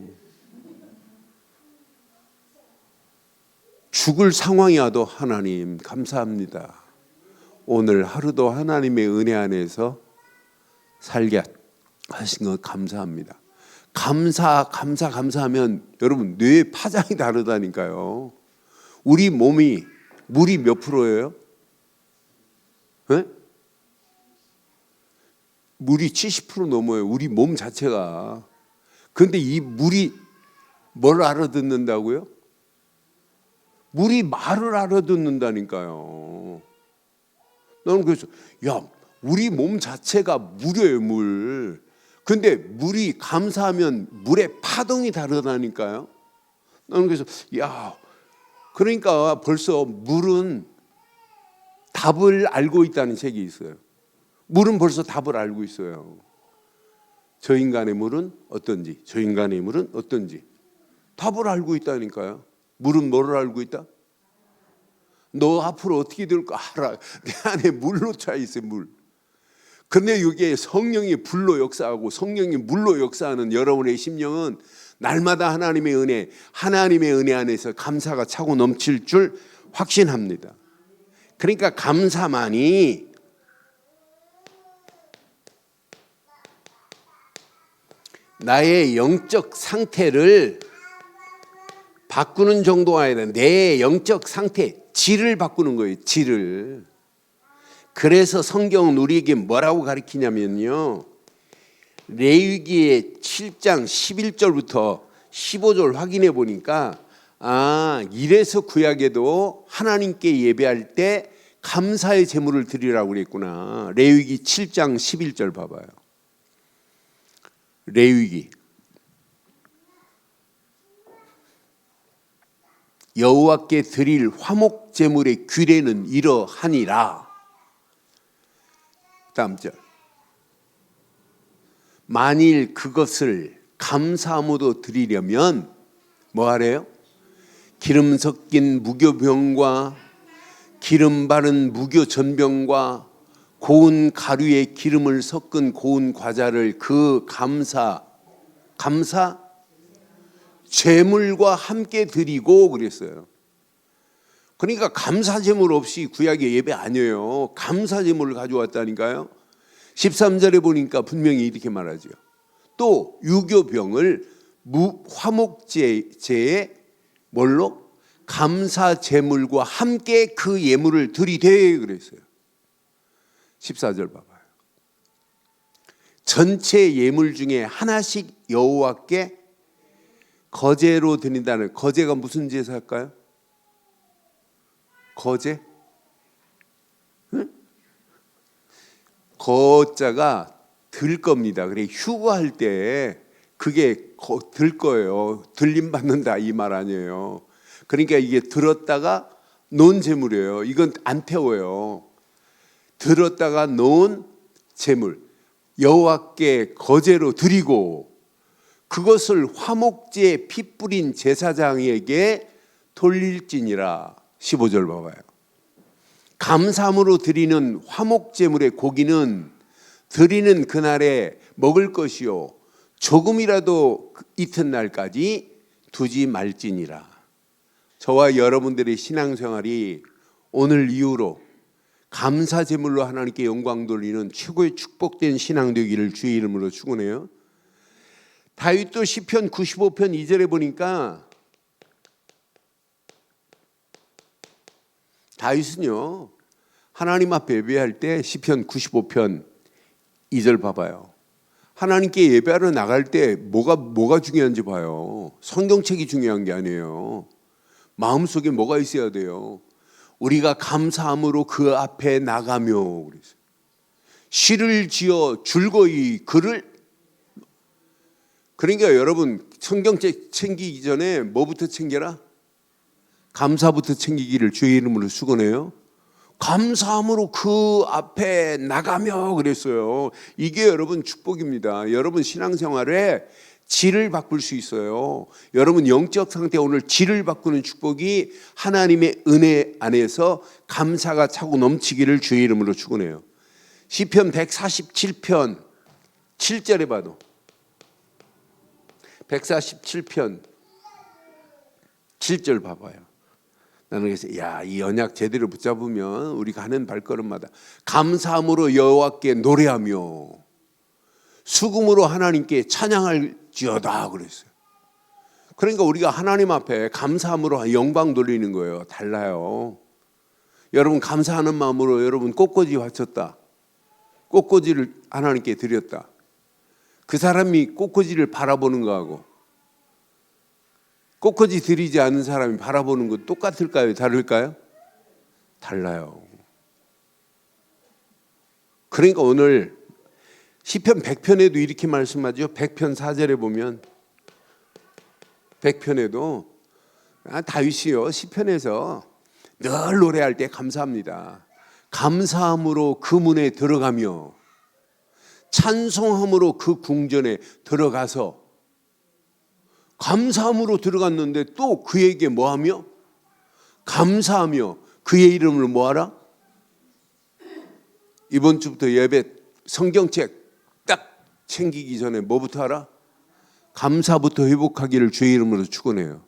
S1: 죽을 상황이 와도 하나님 감사합니다. 오늘 하루도 하나님의 은혜 안에서 살게 하신 것 감사합니다. 감사하면 여러분 뇌의 파장이 다르다니까요. 우리 몸이 물이 몇 프로예요? 네? 물이 70% 넘어요. 우리 몸 자체가. 그런데 이 물이 뭘 알아듣는다고요? 물이 말을 알아듣는다니까요. 나는 그래서 우리 몸 자체가 물이에요, 물. 근데 물이 감사하면 물의 파동이 다르다니까요. 나는 그래서 그러니까 벌써 물은 답을 알고 있다는 책이 있어요. 물은 벌써 답을 알고 있어요. 저 인간의 물은 어떤지, 저 인간의 물은 어떤지 답을 알고 있다니까요. 물은 뭐를 알고 있다? 너 앞으로 어떻게 될 거 알아. 내 안에 물로 차 있어요, 물. 근데 이게 성령이 불로 역사하고 성령이 물로 역사하는 여러분의 심령은 날마다 하나님의 은혜 안에서 감사가 차고 넘칠 줄 확신합니다. 그러니까 감사만이 나의 영적 상태를 바꾸는 정도가 아니라 내 영적 상태, 질을 바꾸는 거예요. 질을. 그래서 성경은 우리에게 뭐라고 가르치냐면요, 레위기의 7장 11절부터 15절 확인해 보니까 이래서 구약에도 하나님께 예배할 때 감사의 제물을 드리라고 그랬구나. 레위기 7장 11절 봐봐요. 레위기 여호와께 드릴 화목 제물의 규례는 이러하니라. 다음 절. 만일 그것을 감사함으로 드리려면 뭐 하래요? 기름 섞인 무교병과 기름 바른 무교 전병과 고운 가루에 기름을 섞은 고운 과자를 그 감사 제물과 함께 드리고 그랬어요. 그러니까 감사 제물 없이 구약의 예배 아니에요. 감사 제물을 가져왔다니까요. 13절에 보니까 분명히 이렇게 말하죠. 또 유교병을 화목제에 뭘로? 감사 제물과 함께 그 예물을 드리되 그랬어요. 14절 봐봐요. 전체 예물 중에 하나씩 여호와께 거제로 드린다는, 거제가 무슨 제사일까요? 거제? 응? 거자가 들 겁니다. 그래 휴거할 때 그게 들 거예요. 들림 받는다 이 말 아니에요. 그러니까 이게 들었다가 놓은 재물이에요. 이건 안 태워요. 들었다가 놓은 재물 여호와께 거제로 드리고 그것을 화목제에 피 뿌린 제사장에게 돌릴지니라. 15절 봐봐요. 감사함으로 드리는 화목제물의 고기는 드리는 그날에 먹을 것이요 조금이라도 이튿날까지 두지 말지니라. 저와 여러분들의 신앙생활이 오늘 이후로 감사제물로 하나님께 영광 돌리는 최고의 축복된 신앙 되기를 주의 이름으로 축원해요. 다윗도 시편 95편 2절에 보니까 다윗은요 하나님 앞에 예배할 때 시편 95편 2절 봐봐요. 하나님께 예배하러 나갈 때 뭐가 중요한지 봐요. 성경책이 중요한 게 아니에요. 마음속에 뭐가 있어야 돼요. 우리가 감사함으로 그 앞에 나가며 그랬어요. 시를 지어 줄거이 그를. 그러니까 여러분 성경책 챙기기 전에 뭐부터 챙겨라? 감사부터 챙기기를 주의 이름으로 축원해요. 감사함으로 그 앞에 나가며 그랬어요. 이게 여러분 축복입니다. 여러분 신앙생활에 질을 바꿀 수 있어요. 여러분 영적 상태 오늘 질을 바꾸는 축복이 하나님의 은혜 안에서 감사가 차고 넘치기를 주의 이름으로 축원해요. 시편 147편 7절에 봐도 147편 7절 봐봐요. 나는 그래서 이 언약 제대로 붙잡으면 우리가 하는 발걸음마다 감사함으로 여호와께 노래하며 수금으로 하나님께 찬양할지어다 그랬어요. 그러니까 우리가 하나님 앞에 감사함으로 영광 돌리는 거예요. 달라요. 여러분 감사하는 마음으로 여러분 꽃꽂이 바쳤다. 꽃꽂이를 하나님께 드렸다. 그 사람이 꽃꽂이를 바라보는 거하고 꽃꽂이 드리지 않은 사람이 바라보는 것 똑같을까요? 다를까요? 달라요. 그러니까 오늘 시편 100편에도 이렇게 말씀하죠. 100편 4절에 보면 100편에도 다윗이요 시편에서 늘 노래할 때 감사합니다. 감사함으로 그 문에 들어가며 찬송함으로 그 궁전에 들어가서 감사함으로 들어갔는데 또 그에게 뭐하며? 감사하며 그의 이름을 뭐하라? 이번 주부터 예배 성경책 딱 챙기기 전에 뭐부터 하라? 감사부터 회복하기를 주의 이름으로 축원해요.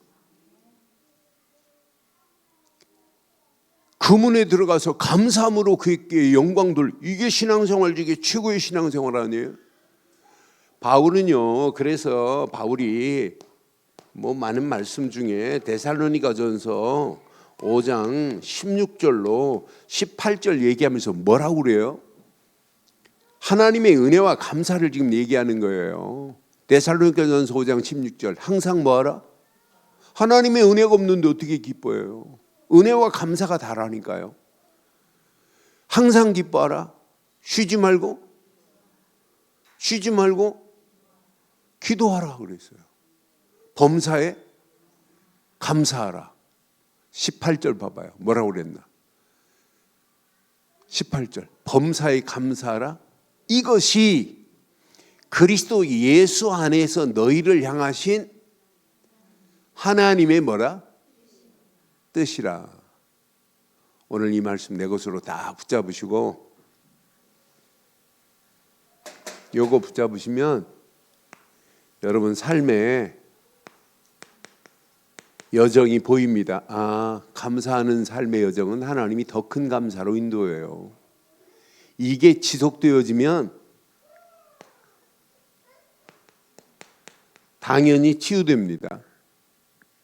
S1: 그 문에 들어가서 감사함으로 그에게 영광 돌. 이게 신앙생활 중에 최고의 신앙생활 아니에요? 바울은요. 그래서 바울이 많은 말씀 중에 데살로니가전서 5장 16절로 18절 얘기하면서 뭐라고 그래요? 하나님의 은혜와 감사를 지금 얘기하는 거예요. 데살로니가전서 5장 16절 항상 뭐하라? 하나님의 은혜가 없는데 어떻게 기뻐해요? 은혜와 감사가 다라니까요. 항상 기뻐하라. 쉬지 말고 기도하라 그랬어요. 범사에 감사하라. 18절 봐봐요. 뭐라고 그랬나? 18절 범사에 감사하라. 이것이 그리스도 예수 안에서 너희를 향하신 하나님의 뭐라? 뜻이라. 오늘 이 말씀 내 것으로 다 붙잡으시고 요거 붙잡으시면 여러분 삶에 여정이 보입니다. 감사하는 삶의 여정은 하나님이 더 큰 감사로 인도해요. 이게 지속되어지면 당연히 치유됩니다.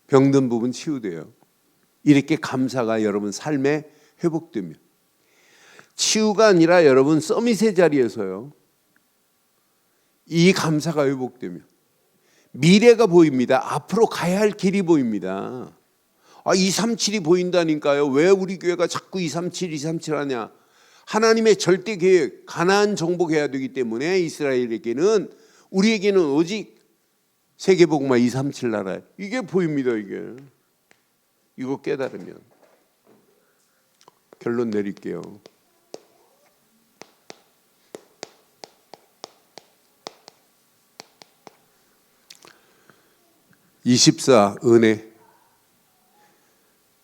S1: 병든 부분 치유돼요. 이렇게 감사가 여러분 삶에 회복되면 치유가 아니라 여러분 서밋의 자리에서요. 이 감사가 회복되면 미래가 보입니다. 앞으로 가야 할 길이 보입니다. 237이 보인다니까요. 왜 우리 교회가 자꾸 237 하냐? 하나님의 절대 계획, 가나안 정복해야 되기 때문에 이스라엘에게는, 우리에게는 오직 세계복음화 237 나라, 이게 보입니다. 이거 깨달으면. 결론 내릴게요. 은혜.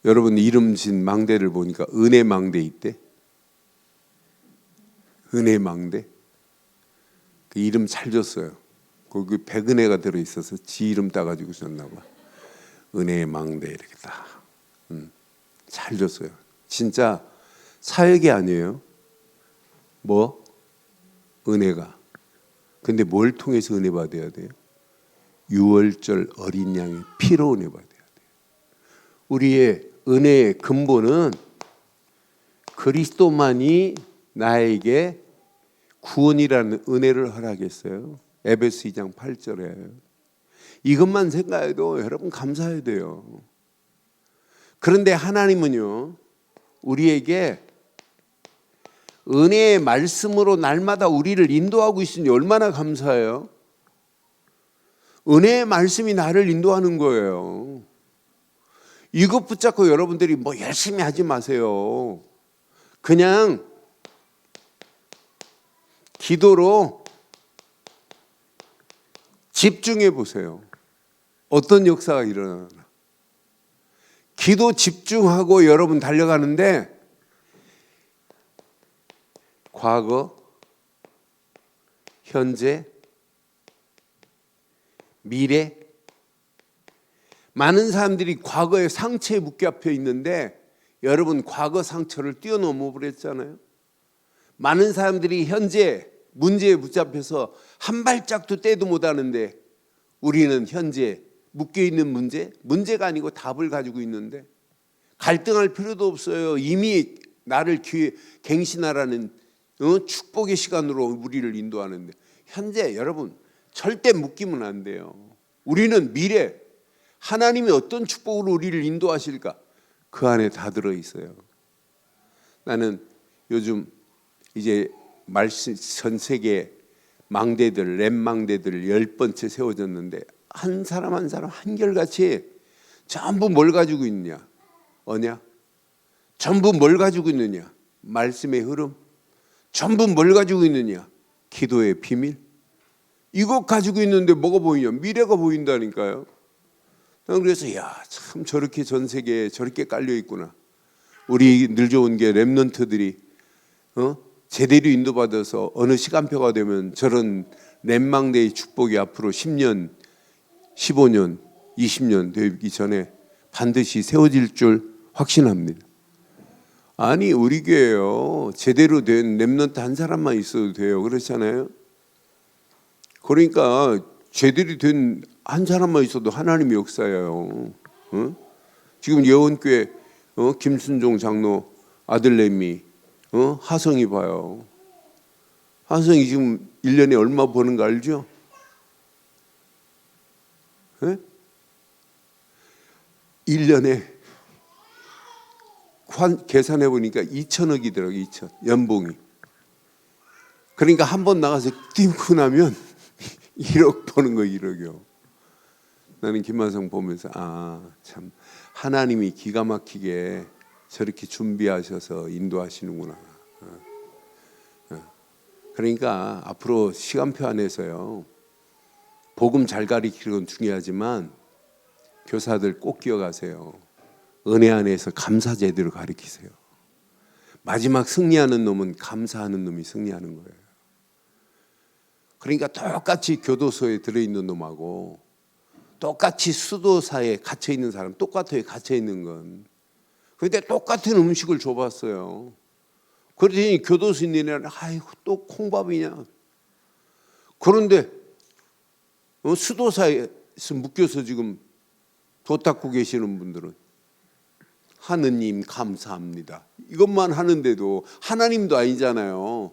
S1: 여러분 이름 진 망대를 보니까 은혜 망대 있대. 은혜 망대. 그 이름 잘 줬어요. 거기 백은혜가 들어있어서 지 이름 따가지고 줬나 봐. 은혜의 망대 이렇게 딱. 잘 줬어요. 진짜 사역이 아니에요. 뭐? 은혜가. 근데 뭘 통해서 은혜 받아야 돼요? 유월절 어린 양의 피로 은혜 받아야 돼요. 우리의 은혜의 근본은 그리스도만이 나에게 구원이라는 은혜를 허락했어요. 에베소 2장 8절에. 이것만 생각해도 여러분 감사해야 돼요. 그런데 하나님은요, 우리에게 은혜의 말씀으로 날마다 우리를 인도하고 있으니 얼마나 감사해요. 은혜의 말씀이 나를 인도하는 거예요. 이것 붙잡고 여러분들이 뭐 열심히 하지 마세요. 그냥 기도로 집중해 보세요. 어떤 역사가 일어나나. 기도 집중하고 여러분 달려가는데 과거, 현재, 미래. 많은 사람들이 과거의 상처에 묶여 있는데 여러분 과거 상처를 뛰어넘어 버렸잖아요. 많은 사람들이 현재 문제에 붙잡혀서 한 발짝도 떼도 못하는데 우리는 현재 묶여있는 문제가 아니고 답을 가지고 있는데 갈등할 필요도 없어요. 이미 나를 갱신하라는 축복의 시간으로 우리를 인도하는데 현재 여러분 절대 묶이면 안 돼요. 우리는 미래, 하나님이 어떤 축복으로 우리를 인도하실까? 그 안에 다 들어있어요. 나는 요즘 이제 전 세계 망대들, 렘 망대들 10번째 세워졌는데 한 사람 한 사람 한결같이 전부 뭘 가지고 있느냐? 언약. 전부 뭘 가지고 있느냐? 말씀의 흐름. 전부 뭘 가지고 있느냐? 기도의 비밀. 이거 가지고 있는데 뭐가 보이냐? 미래가 보인다니까요. 그래서 참 저렇게 전 세계에 저렇게 깔려 있구나. 우리 늘 좋은 게 렘넌트들이 제대로 인도받아서 어느 시간표가 되면 저런 렘망대의 축복이 앞으로 10년, 15년, 20년 되기 전에 반드시 세워질 줄 확신합니다. 아니 우리 교회요 제대로 된 렘넌트 한 사람만 있어도 돼요. 그렇잖아요. 그러니까 제대로 된 한 사람만 있어도 하나님의 역사예요. 지금 예원교회 김순종 장로 아들내미 하성이 봐요. 하성이 지금 1년에 얼마 버는 거 알죠? 네? 1년에 계산해 보니까 2천억이더라고요. 2천 연봉이. 그러니까 한 번 나가서 뛰고 나면 1억 버는 거 1억이요. 나는 김만성 보면서 참 하나님이 기가 막히게 저렇게 준비하셔서 인도하시는구나. 그러니까 앞으로 시간표 안에서요 복음 잘 가르치는 건 중요하지만 교사들 꼭 기억하세요. 은혜 안에서 감사 제대로 가르치세요. 마지막 승리하는 놈은 감사하는 놈이 승리하는 거예요. 그러니까 똑같이 교도소에 들어있는 놈하고 똑같이 수도사에 갇혀있는 사람 똑같아요. 갇혀있는 건. 그런데 똑같은 음식을 줘봤어요. 그러더니 교도소인들은 아이고 또 콩밥이냐. 그런데 수도사에서 묶여서 지금 도 닦고 계시는 분들은 하느님 감사합니다. 이것만 하는데도 하나님도 아니잖아요.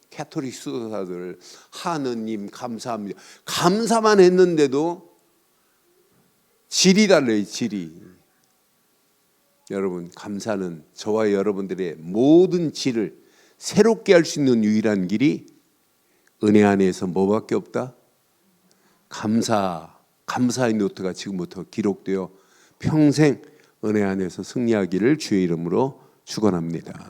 S1: 캐토릭 수도사들 하느님 감사합니다. 감사만 했는데도 질이 달라요. 질이. 여러분 감사는 저와 여러분들의 모든 질을 새롭게 할 수 있는 유일한 길이 은혜 안에서 뭐밖에 없다? 감사의 노트가 지금부터 기록되어 평생 은혜 안에서 승리하기를 주의 이름으로 축원합니다.